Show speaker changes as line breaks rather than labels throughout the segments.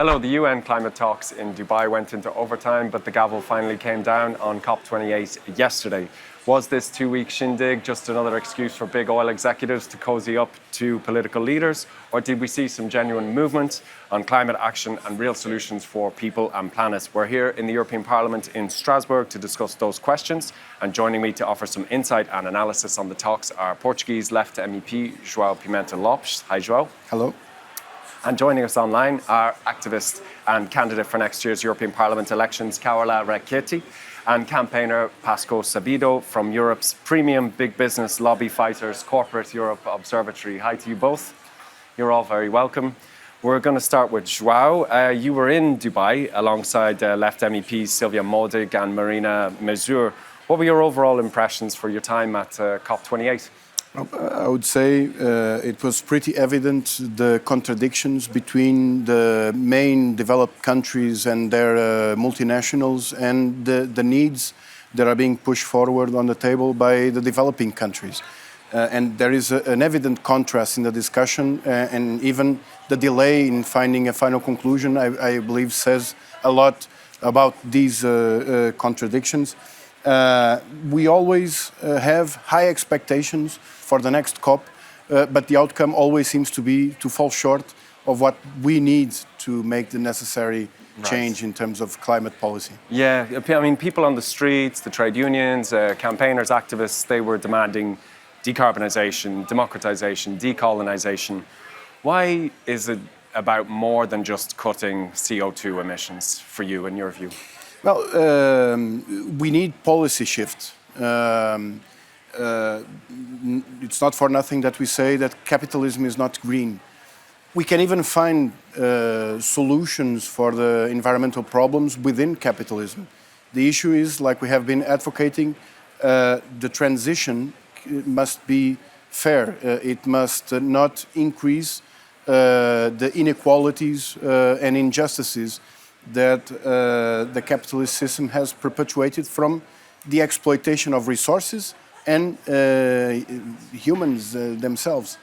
Hello, the UN climate talks in Dubai went into overtime, but the gavel finally came down on COP28 yesterday. Was this two-week shindig just another excuse for big oil executives to cozy up to political leaders, or did we see some genuine movement on climate action and real solutions for people and planet? We're here in the European Parliament in Strasbourg to discuss those questions, and joining me to offer some insight and analysis on the talks are Portuguese Left MEP Joao Pimenta Lopes. Hi, Joao.
Hello.
And joining us online are activist and candidate for next year's European Parliament elections, Carola Rackete, and campaigner Pascoe Abido from Europe's premium big business lobby fighters, Corporate Europe Observatory. Hi to you both. You're all very welcome. We're going to start with Joao. You were in Dubai alongside Left MEPs Sylvia Modig and Marina Mazur. What were your overall impressions for your time at COP28?
I would say it was pretty evident the contradictions between the main developed countries and their multinationals and the needs that are being pushed forward on the table by the developing countries. And there is an evident contrast in the discussion, and even the delay in finding a final conclusion, I believe, says a lot about these contradictions. We always have high expectations for the next COP, but the outcome always seems to fall short of what we need to make the necessary change in terms of climate policy.
Yeah, I mean, people on the streets, the trade unions, campaigners, activists, they were demanding decarbonisation, democratisation, decolonization. Why is it about more than just cutting CO2 emissions for you, in your view?
Well, we need policy shift. It's not for nothing that we say that capitalism is not green. We can even find solutions for the environmental problems within capitalism. The issue is, like we have been advocating, the transition must be fair. It must not increase the inequalities and injustices that the capitalist system has perpetuated from the exploitation of resources and humans themselves.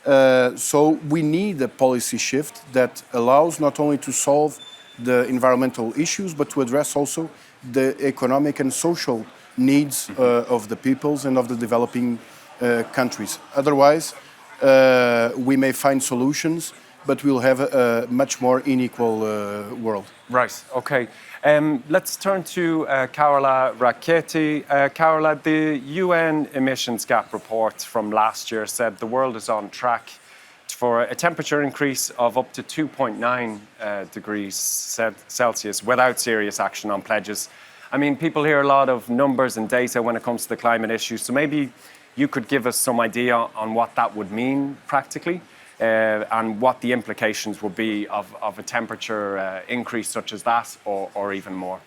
So we need a policy shift that allows not only to solve the environmental issues, but to address also the economic and social needs of the peoples and of the developing countries. Otherwise, we may find solutions, but we'll have a much more unequal world.
Right, okay. Let's turn to Carola Rackete. Carola, the UN emissions gap report from last year said the world is on track for a temperature increase of up to 2.9 degrees Celsius without serious action on pledges. I mean, people hear a lot of numbers and data when it comes to the climate issue, so maybe you could give us some idea on what that would mean practically. And what the implications would be of a temperature increase such as that, or even more?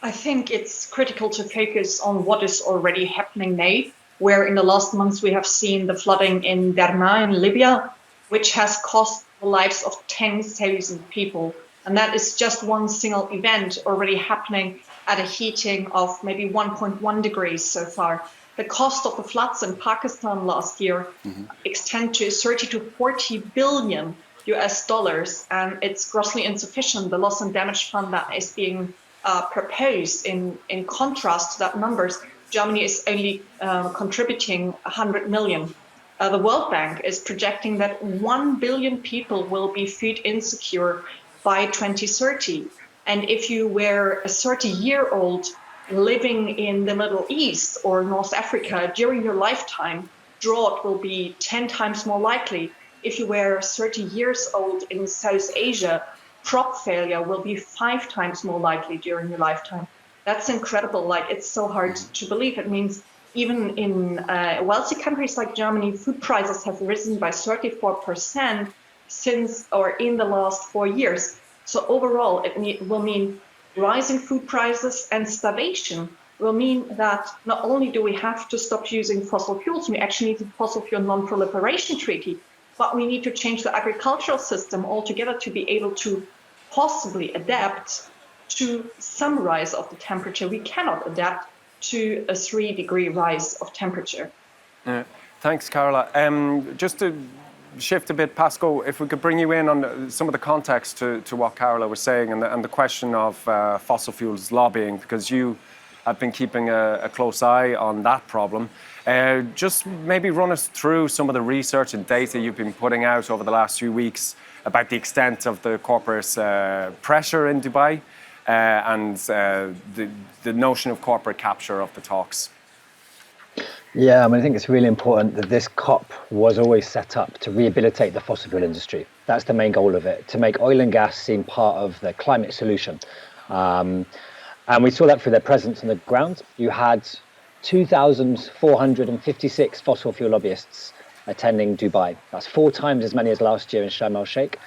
I think it's critical to focus on what is already happening now, where in the last months we have seen the flooding in Derna in Libya, which has cost the lives of 10,000 people. And that is just one single event already happening at a heating of maybe 1.1 degrees so far. The cost of the floods in Pakistan last year extend to 30 to 40 billion US dollars, and it's grossly insufficient. The loss and damage fund that is being proposed in contrast to that numbers, Germany is only contributing 100 million. The World Bank is projecting that 1 billion people will be food insecure by 2030. And if you were a 30-year-old living in the Middle East or North Africa during your lifetime, drought will be 10 times more likely. If you were 30 years old in South Asia, crop failure will be 5 times more likely during your lifetime. That's incredible. Like, it's so hard to believe. It means even in wealthy countries like Germany, food prices have risen by 34% since or in the last 4 years. So overall, it will mean rising food prices and starvation will mean that not only do we have to stop using fossil fuels, we actually need the fossil fuel non-proliferation treaty, but we need to change the agricultural system altogether to be able to possibly adapt to some rise of the temperature. We cannot adapt to a 3-degree rise of temperature.
Thanks, Carola. Just to shift a bit, Pascoe, if we could bring you in on some of the context to what Carola was saying and the question of fossil fuels lobbying, because you have been keeping a close eye on that problem. Just maybe run us through some of the research and data you've been putting out over the last few weeks about the extent of the corporate pressure in Dubai and the notion of corporate capture of the talks.
Yeah, I mean, I think it's really important that this COP was always set up to rehabilitate the fossil fuel industry. That's the main goal of it, to make oil and gas seem part of the climate solution. And we saw that through their presence on the ground. You had 2,456 fossil fuel lobbyists attending Dubai. That's 4 times as many as last year in Sharm el Sheikh.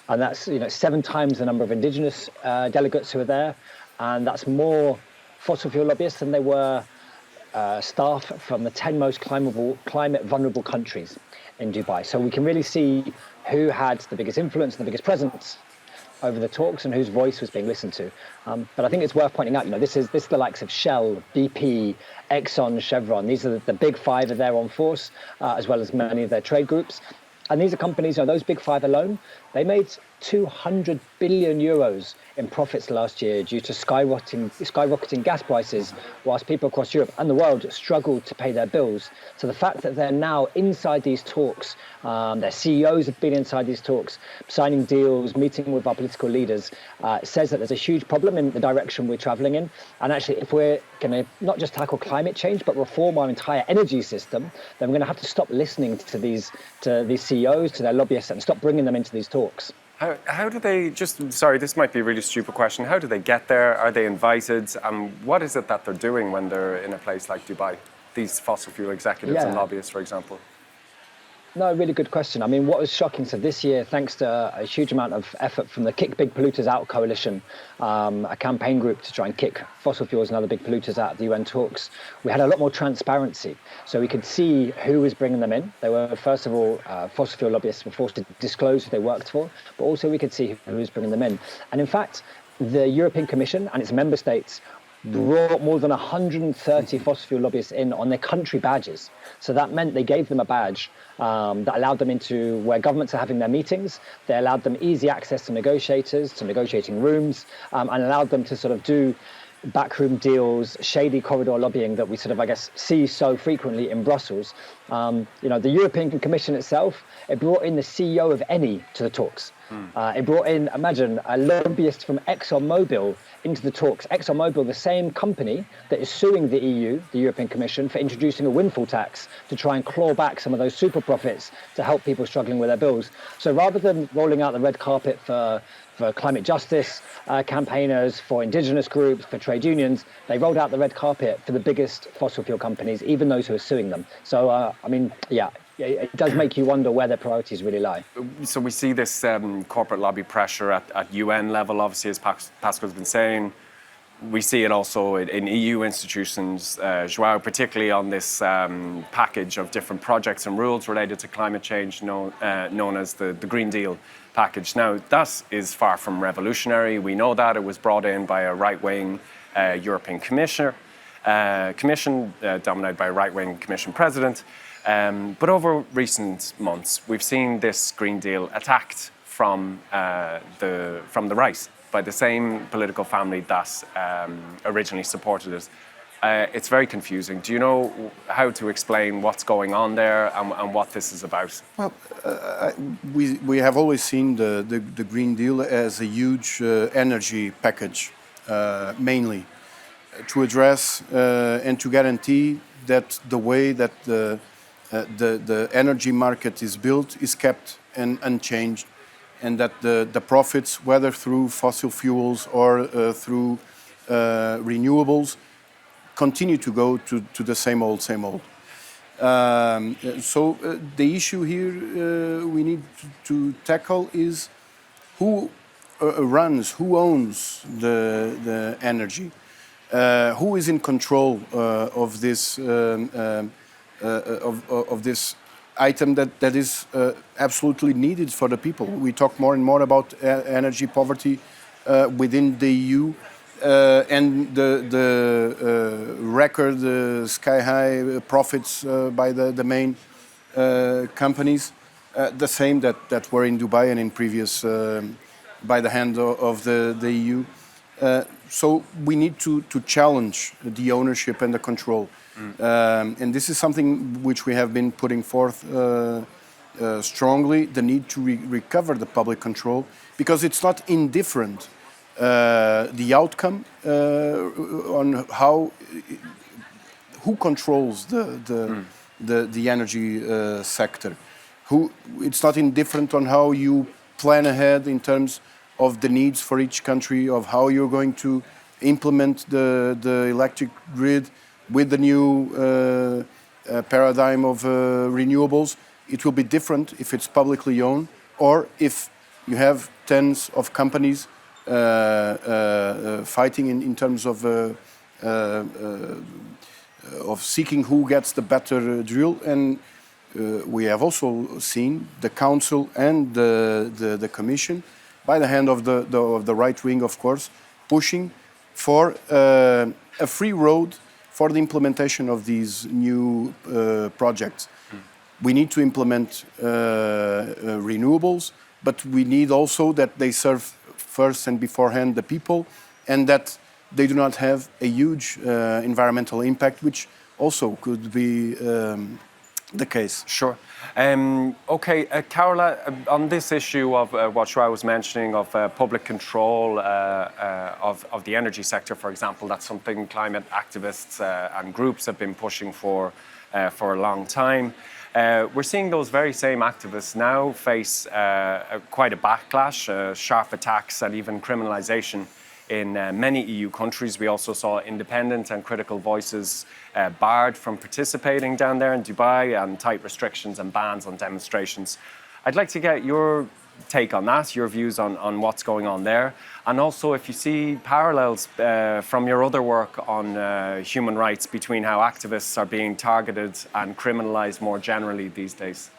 And that's 7 times the number of indigenous delegates who were there. And that's more fossil fuel lobbyists than there were staff from the 10 most climate vulnerable countries in Dubai. So we can really see who had the biggest influence and the biggest presence over the talks and whose voice was being listened to. But I think it's worth pointing out, this is the likes of Shell, BP, Exxon, Chevron. These are the big 5 are there on force, as well as many of their trade groups. And these are companies, those big 5 alone, they made 200 billion euros in profits last year due to skyrocketing gas prices, whilst people across Europe and the world struggled to pay their bills. So the fact that they're now inside these talks, their CEOs have been inside these talks, signing deals, meeting with our political leaders, says that there's a huge problem in the direction we're traveling in. And actually, if we're going to not just tackle climate change, but reform our entire energy system, then we're going to have to stop listening to these CEOs, to their lobbyists, and stop bringing them into these talks.
How do they sorry, this might be a really stupid question. How do they get there? Are they invited? What is it that they're doing when they're in a place like Dubai? These fossil fuel executives and lobbyists, for example.
No, really good question. I mean, what was shocking, so this year, thanks to a huge amount of effort from the Kick Big Polluters Out coalition, a campaign group to try and kick fossil fuels and other big polluters out of the UN talks, we had a lot more transparency. So we could see who was bringing them in. They were, first of all, fossil fuel lobbyists were forced to disclose who they worked for, but also we could see who was bringing them in. And in fact, the European Commission and its member states brought more than 130 fossil fuel lobbyists in on their country badges. So that meant they gave them a badge that allowed them into where governments are having their meetings. They allowed them easy access to negotiators, to negotiating rooms, and allowed them to sort of do backroom deals, shady corridor lobbying that we sort of, I guess, see so frequently in Brussels. The European Commission itself, it brought in the CEO of Eni to the talks. It brought in, imagine, a lobbyist from ExxonMobil into the talks. ExxonMobil, the same company that is suing the EU, the European Commission, for introducing a windfall tax to try and claw back some of those super profits to help people struggling with their bills. So rather than rolling out the red carpet for climate justice campaigners, for indigenous groups, for trade unions, they rolled out the red carpet for the biggest fossil fuel companies, even those who are suing them. So, it does make you wonder where their priorities really lie.
So we see this corporate lobby pressure at UN level, obviously, as Pascoe's been saying. We see it also in EU institutions, Joao, particularly on this package of different projects and rules related to climate change known as the Green Deal package. Now, that is far from revolutionary. We know that. It was brought in by a right-wing European commission dominated by a right-wing commission president. But over recent months, we've seen this Green Deal attacked from the right by the same political family that originally supported it. It's very confusing. Do you know how to explain what's going on there and what this is about?
Well, we have always seen the Green Deal as a huge energy package, mainly to address and to guarantee that the way that the energy market is built is kept and unchanged, and that the profits, whether through fossil fuels or through renewables, continue to go to the same old. So the issue here we need to tackle is who owns the energy, who is in control of this of this item that is absolutely needed for the people. We talk more and more about energy poverty within the EU, and the record sky-high profits by the main companies. the same that were in Dubai and in previous by the hand of the EU. So we need to challenge the ownership and the control. And this is something which we have been putting forth strongly, the need to recover the public control, because it's not indifferent the outcome on who controls the energy sector. It's not indifferent on how you plan ahead in terms of the needs for each country, of how you're going to implement the electric grid with the new paradigm of renewables. It will be different if it's publicly owned or if you have tens of companies fighting in terms of seeking who gets the better drill. And we have also seen the Council and the Commission, by the hand of the right wing, of course, pushing for a free road for the implementation of these new projects. We need to implement renewables, but we need also that they serve first and beforehand the people, and that they do not have a huge environmental impact, which also could be the case.
Sure. Okay, Carola, on this issue of what Joao was mentioning of public control of the energy sector, for example, that's something climate activists and groups have been pushing for a long time. We're seeing those very same activists now face quite a backlash, sharp attacks and even criminalization in many EU countries. We also saw independent and critical voices barred from participating down there in Dubai, and tight restrictions and bans on demonstrations. I'd like to get your take on that, your views on what's going on there, and also if you see parallels from your other work on human rights between how activists are being targeted and criminalized more generally these days.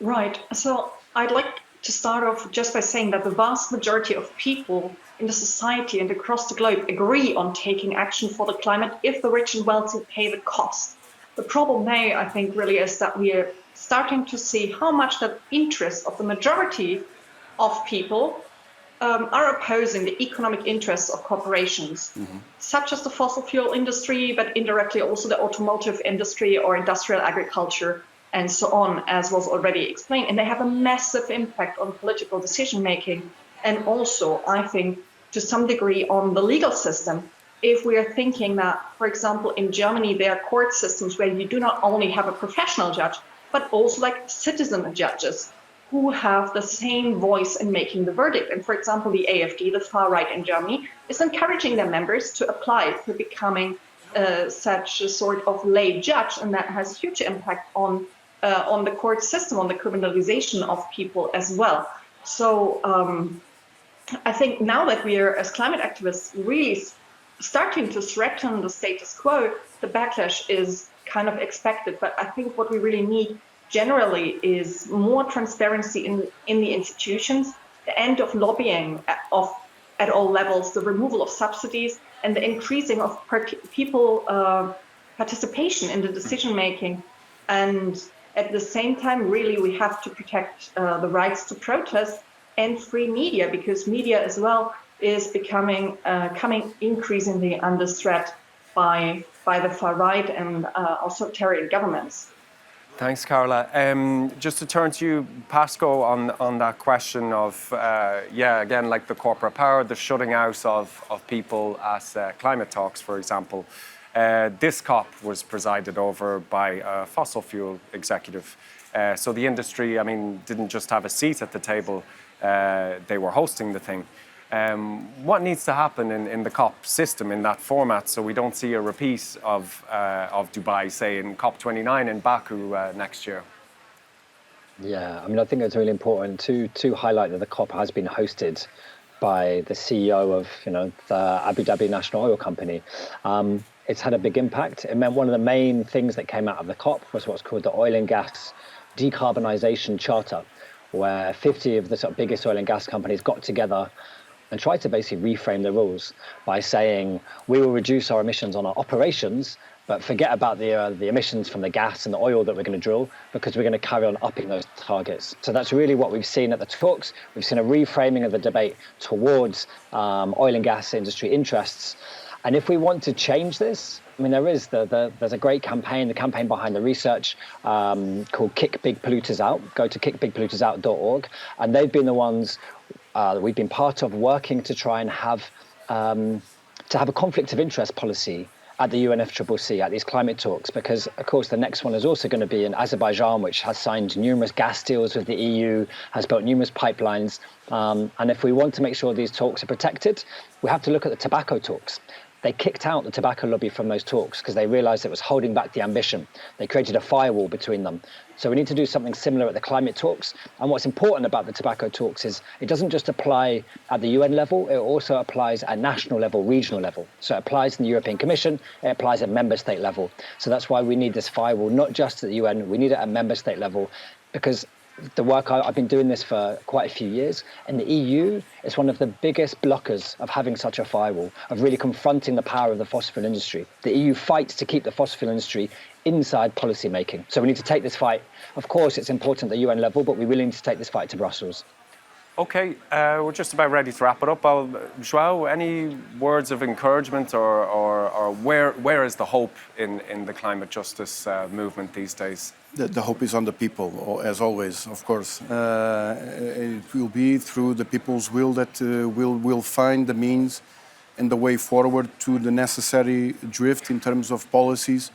Right. So I'd like to start off just by saying that the vast majority of people in the society and across the globe agree on taking action for the climate if the rich and wealthy pay the cost. The problem now, I think, really is that we are starting to see how much the interests of the majority of people are opposing the economic interests of corporations, such as the fossil fuel industry, but indirectly also the automotive industry or industrial agriculture, and so on, as was already explained. And they have a massive impact on political decision-making, and also, I think, to some degree on the legal system. If we are thinking that, for example, in Germany, there are court systems where you do not only have a professional judge, but also like citizen judges who have the same voice in making the verdict. And for example, the AfD, the far right in Germany, is encouraging their members to apply for becoming such a sort of lay judge, and that has a huge impact on the court system, on the criminalization of people as well. So I think now that we are, as climate activists, really starting to threaten the status quo, the backlash is kind of expected. But I think what we really need generally is more transparency in the institutions, the end of lobbying at all levels, the removal of subsidies, and the increasing of people participation in the decision making. And at the same time, really, we have to protect the rights to protest and free media, because media as well is becoming coming increasingly under threat by the far right and authoritarian governments.
Thanks, Carola. Just to turn to you, Pascoe, on that question of, again, like the corporate power, the shutting out of people at climate talks, for example. This COP was presided over by a fossil fuel executive. So the industry, I mean, didn't just have a seat at the table, they were hosting the thing. What needs to happen in the COP system in that format so we don't see a repeat of Dubai, say, in COP29 in Baku next year?
Yeah, I mean, I think it's really important to highlight that the COP has been hosted by the CEO of, the Abu Dhabi National Oil Company. It's had a big impact. It meant one of the main things that came out of the COP was what's called the Oil and Gas Decarbonisation Charter, where 50 of the sort of biggest oil and gas companies got together and tried to basically reframe the rules by saying we will reduce our emissions on our operations, but forget about the emissions from the gas and the oil that we're going to drill, because we're going to carry on upping those targets. So that's really what we've seen at the talks. We've seen a reframing of the debate towards oil and gas industry interests. And if we want to change this, I mean, there's a great campaign, the campaign behind the research called Kick Big Polluters Out. Go to kickbigpollutersout.org. And they've been the ones that we've been part of working to try and have a conflict of interest policy at the UNFCCC, at these climate talks, because, of course, the next one is also going to be in Azerbaijan, which has signed numerous gas deals with the EU, has built numerous pipelines. And if we want to make sure these talks are protected, we have to look at the tobacco talks. They kicked out the tobacco lobby from those talks because they realized it was holding back the ambition. They created a firewall between them. So we need to do something similar at the climate talks. And what's important about the tobacco talks is it doesn't just apply at the UN level, it also applies at national level, regional level. So it applies in the European Commission, it applies at member state level. So that's why we need this firewall, not just at the UN, we need it at member state level, because the work, I've been doing this for quite a few years, and the EU is one of the biggest blockers of having such a firewall, of really confronting the power of the fossil fuel industry. The EU fights to keep the fossil fuel industry inside policy making. So we need to take this fight. Of course, it's important at the UN level, but we really need to take this fight to Brussels.
Okay, we're just about ready to wrap it up. Joao, any words of encouragement or where is the hope in the climate justice movement these days?
The hope is on the people, as always, of course. It will be through the people's will that we'll find the means and the way forward to the necessary drift in terms of policies,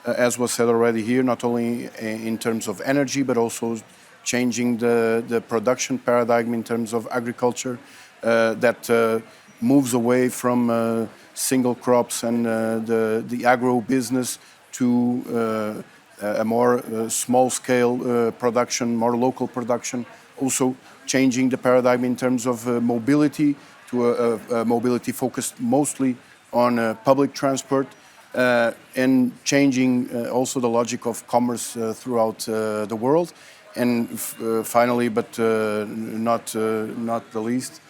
as was said already here, not only in terms of energy, but also changing the production paradigm in terms of agriculture that moves away from single crops and the agro business to a more small-scale production, more local production. Also changing the paradigm in terms of mobility to a mobility focused mostly on public transport, and changing also the logic of commerce throughout the world. And finally, but not the least,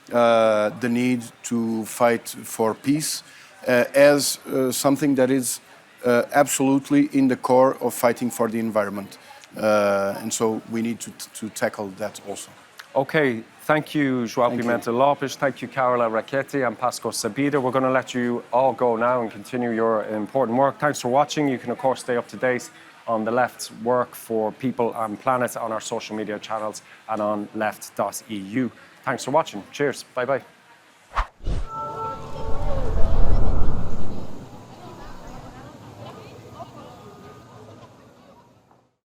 the need to fight for peace as something that is absolutely in the core of fighting for the environment. And so we need to tackle that also.
Okay, thank you, Joao Pimenta Lopes. Thank you, Carola, Rackete, and Pascoe. Abido. We're going to let you all go now and continue your important work. Thanks for watching. You can, of course, stay up to date on the Left's work for people and planet on our social media channels and on left.eu. Thanks for watching. Cheers. Bye-bye.